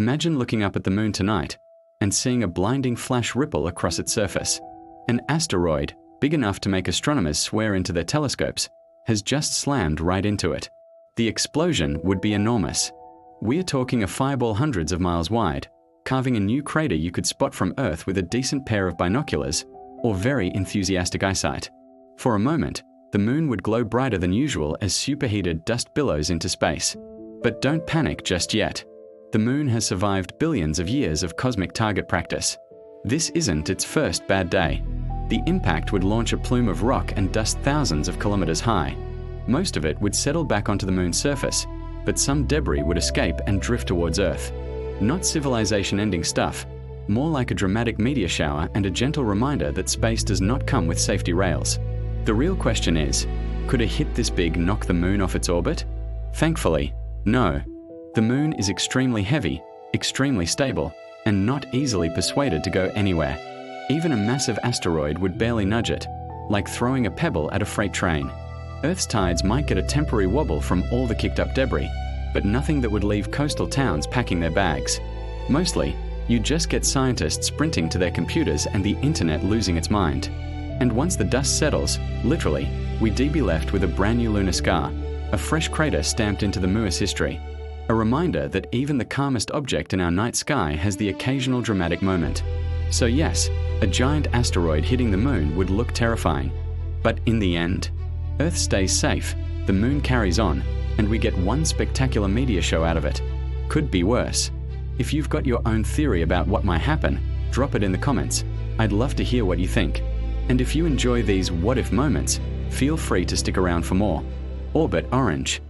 Imagine looking up at the moon tonight and seeing a blinding flash ripple across its surface. An asteroid, big enough to make astronomers swear into their telescopes, has just slammed right into it. The explosion would be enormous. We're talking a fireball hundreds of miles wide, carving a new crater you could spot from Earth with a decent pair of binoculars or very enthusiastic eyesight. For a moment, the moon would glow brighter than usual as superheated dust billows into space. But don't panic just yet. The moon has survived billions of years of cosmic target practice. This isn't its first bad day. The impact would launch a plume of rock and dust thousands of kilometers high. Most of it would settle back onto the moon's surface, but some debris would escape and drift towards Earth. Not civilization-ending stuff, more like a dramatic meteor shower and a gentle reminder that space does not come with safety rails. The real question is, could a hit this big knock the moon off its orbit? Thankfully, no. The moon is extremely heavy, extremely stable, and not easily persuaded to go anywhere. Even a massive asteroid would barely nudge it, like throwing a pebble at a freight train. Earth's tides might get a temporary wobble from all the kicked-up debris, but nothing that would leave coastal towns packing their bags. Mostly, you just get scientists sprinting to their computers and the internet losing its mind. And once the dust settles, literally, we'd be left with a brand new lunar scar, a fresh crater stamped into the moon's history. A reminder that even the calmest object in our night sky has the occasional dramatic moment. So yes, a giant asteroid hitting the moon would look terrifying. But in the end, Earth stays safe, the moon carries on, and we get one spectacular meteor show out of it. Could be worse. If you've got your own theory about what might happen, drop it in the comments. I'd love to hear what you think. And if you enjoy these what-if moments, feel free to stick around for more. Orbit Orange.